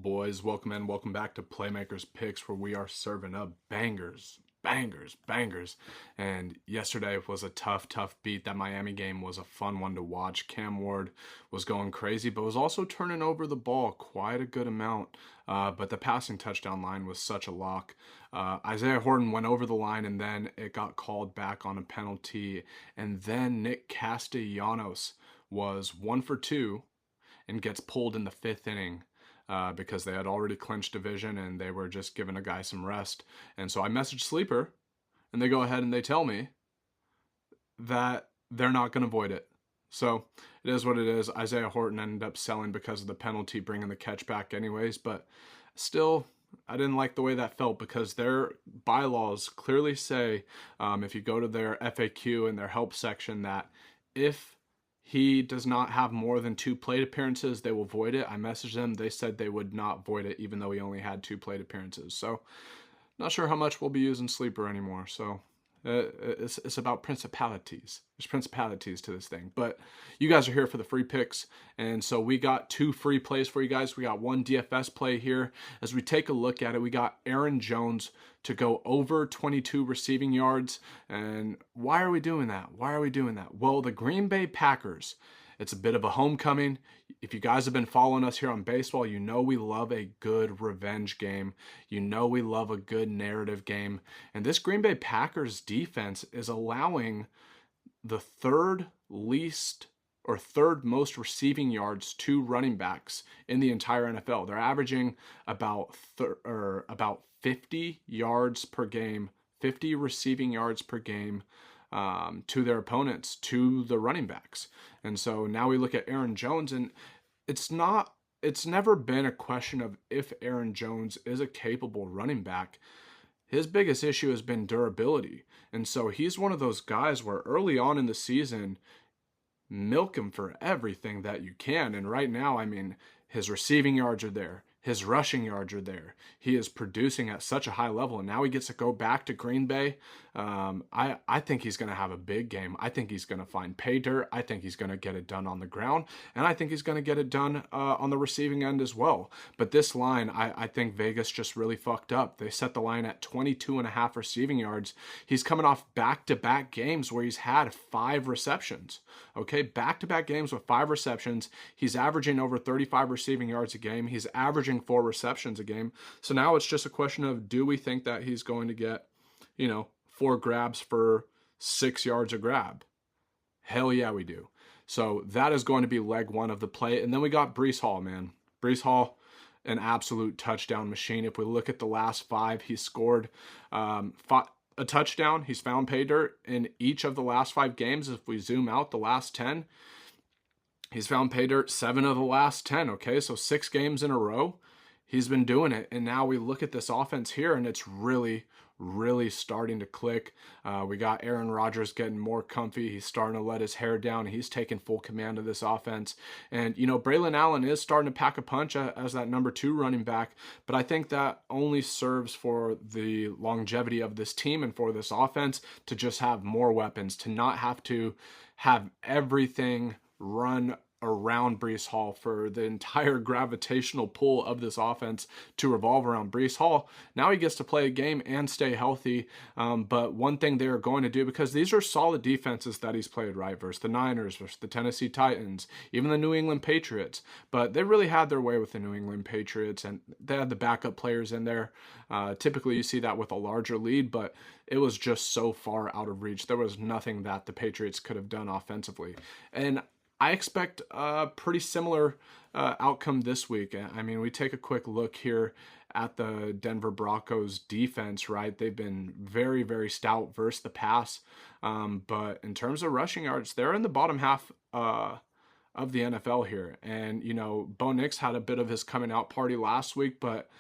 Boys, welcome in. Welcome back to Playmakers Picks, where we are serving up bangers. And yesterday was a tough beat. That Miami game was a fun one to watch. Cam Ward was going crazy, but was also turning over the ball quite a good amount. But the passing touchdown line was such a lock. Isaiah Horton went over the line, and then it got called back on a penalty. And then Nick Castellanos was 1 for 2 and gets pulled in the fifth inning because they had already clinched division and they were just giving a guy some rest. And so I messaged Sleeper, and they go ahead and they tell me that they're not going to void it. So it is what it is. Isaiah Horton ended up selling because of the penalty, bringing the catch back anyways. But still, I didn't like the way that felt because their bylaws clearly say, if you go to their FAQ and their help section, that if he does not have more than 2 plate appearances, they will void it. I messaged them. They said they would not void it even though he only had 2 plate appearances. So not sure how much we'll be using Sleeper anymore. So it's about principalities. There's principalities to this thing. But you guys are here for the free picks. And so we got 2 free plays for you guys. We got 1 DFS play here. As we take a look at it, we got Aaron Jones to go over 22 receiving yards. And why are we doing that? Well, the Green Bay Packers, it's a bit of a homecoming. If you guys have been following us here on baseball, you know we love a good revenge game. You know we love a good narrative game. And this Green Bay Packers defense is allowing the third most receiving yards to running backs in the entire NFL. They're averaging about 50 yards per game, 50 receiving yards per game to their opponents, to the running backs. And so now we look at Aaron Jones, and it's never been a question of if Aaron Jones is a capable running back. His biggest issue has been durability. And so he's one of those guys where early on in the season, milk him for everything that you can. And right now, I mean, his receiving yards are there. His rushing yards are there. He is producing at such a high level, and now he gets to go back to Green Bay. I think he's going to have a big game. I think he's going to find pay dirt. I think he's going to get it done on the ground, and I think he's going to get it done on the receiving end as well. But this line, I think Vegas just really fucked up. They set the line at 22.5 receiving yards. He's coming off back-to-back games where he's had 5 receptions. Okay, back-to-back games with 5 receptions. He's averaging over 35 receiving yards a game. He's averaging 4 receptions a game. So now it's just a question of, do we think that he's going to get, 4 grabs for 6 yards a grab? Hell yeah, we do. So that is going to be leg 1 of the play. And then we got Breece Hall, man. Breece Hall, an absolute touchdown machine. If we look at the last 5, he scored a touchdown. He's found pay dirt in each of the last 5 games. If we zoom out the last 10, he's found pay dirt 7 of the last 10, okay? So 6 games in a row, he's been doing it. And now we look at this offense here, and it's really starting to click. We got Aaron Rodgers getting more comfy. He's starting to let his hair down. He's taking full command of this offense. And, Braylon Allen is starting to pack a punch as that number 2 running back. But I think that only serves for the longevity of this team and for this offense to just have more weapons, to not have to have everything run around Breece Hall, for the entire gravitational pull of this offense to revolve around Breece Hall. Now he gets to play a game and stay healthy. But one thing they're going to do, because these are solid defenses that he's played, right? Versus the Niners, versus the Tennessee Titans, even the New England Patriots. But they really had their way with the New England Patriots, and they had the backup players in there. Typically you see that with a larger lead, but it was just so far out of reach. There was nothing that the Patriots could have done offensively. And I expect a pretty similar outcome this week. I mean, we take a quick look here at the Denver Broncos defense, right? They've been very stout versus the pass. But in terms of rushing yards, they're in the bottom half of the NFL here. And, Bo Nix had a bit of his coming out party last week, but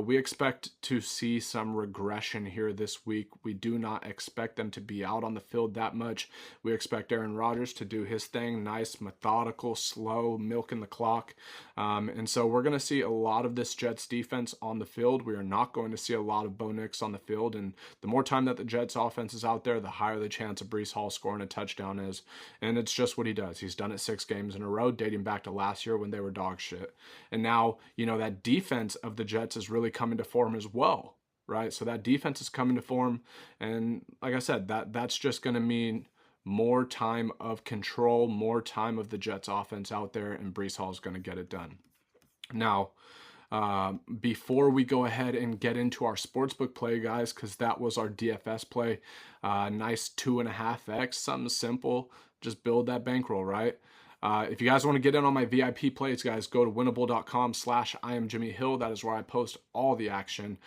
We expect to see some regression here this week. We do not expect them to be out on the field that much. We expect Aaron Rodgers to do his thing, nice, methodical, slow, milking the clock. And so we're going to see a lot of this Jets defense on the field. We are not going to see a lot of Bo Nix on the field. And the more time that the Jets offense is out there, the higher the chance of Breece Hall scoring a touchdown is. And it's just what he does. He's done it 6 games in a row, dating back to last year when they were dog shit. And now, that defense of the Jets is really coming to form as well, right? So that defense is coming to form. And like I said, that's just going to mean more time of control, more time of the Jets offense out there, and Breece Hall is going to get it done. Now, before we go ahead and get into our sportsbook play, guys, because that was our DFS play, nice 2.5x, something simple, just build that bankroll, right? If you guys want to get in on my VIP plays, guys, go to winnable.com/IamJimmyHill. That is where I post all the action.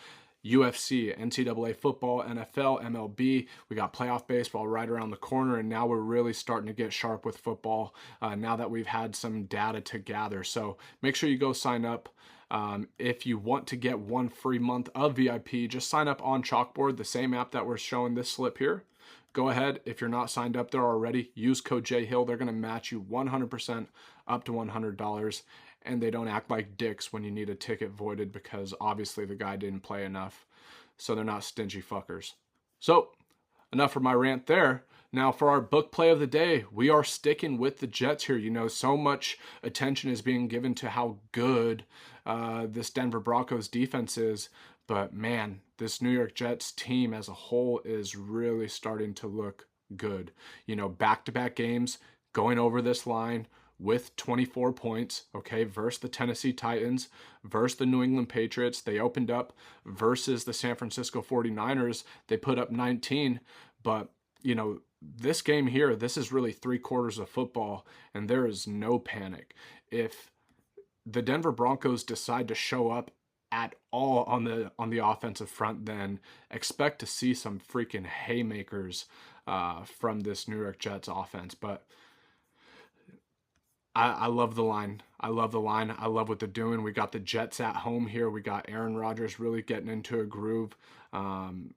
UFC, NCAA football, NFL, MLB. We got playoff baseball right around the corner, and now we're really starting to get sharp with football now that we've had some data to gather. So make sure you go sign up. If you want to get 1 free month of VIP, just sign up on Chalkboard, the same app that we're showing this slip here. Go ahead. If you're not signed up there already, use code JHill. They're going to match you 100% up to $100. And they don't act like dicks when you need a ticket voided because obviously the guy didn't play enough. So they're not stingy fuckers. So enough for my rant there. Now for our book play of the day, we are sticking with the Jets here. So much attention is being given to how good this Denver Broncos defense is. But man, this New York Jets team as a whole is really starting to look good. Back-to-back games, going over this line with 24 points, okay, versus the Tennessee Titans, versus the New England Patriots. They opened up versus the San Francisco 49ers. They put up 19, but, this game here, this is really 3/4 of football, and there is no panic. If the Denver Broncos decide to show up at all on the offensive front, then expect to see some freaking haymakers from this New York Jets offense. But I love the line. I love the line. I love what they're doing. We got the Jets at home here. We got Aaron Rodgers really getting into a groove. And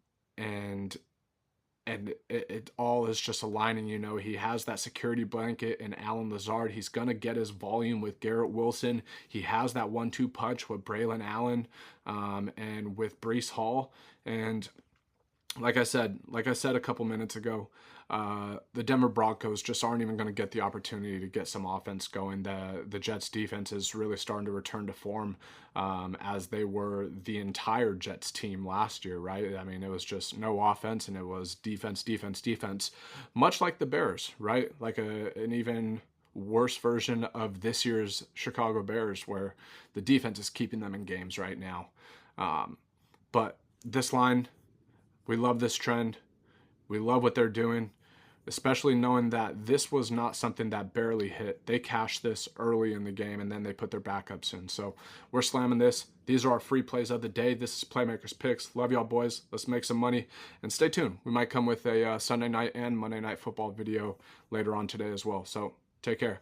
it all is just aligning. He has that security blanket in Allen Lazard. He's going to get his volume with Garrett Wilson. He has that 1-2 punch with Braylon Allen and with Breece Hall. And like I said a couple minutes ago, the Denver Broncos just aren't even going to get the opportunity to get some offense going. The Jets defense is really starting to return to form as they were the entire Jets team last year, right? I mean, it was just no offense and it was defense, defense, defense, much like the Bears, right? Like an even worse version of this year's Chicago Bears where the defense is keeping them in games right now. But this line, we love this trend. We love what they're doing, especially knowing that this was not something that barely hit. They cashed this early in the game, and then they put their backups in. So we're slamming this. These are our free plays of the day. This is Playmakers Picks. Love y'all, boys. Let's make some money. And stay tuned. We might come with a Sunday night and Monday night football video later on today as well. So take care.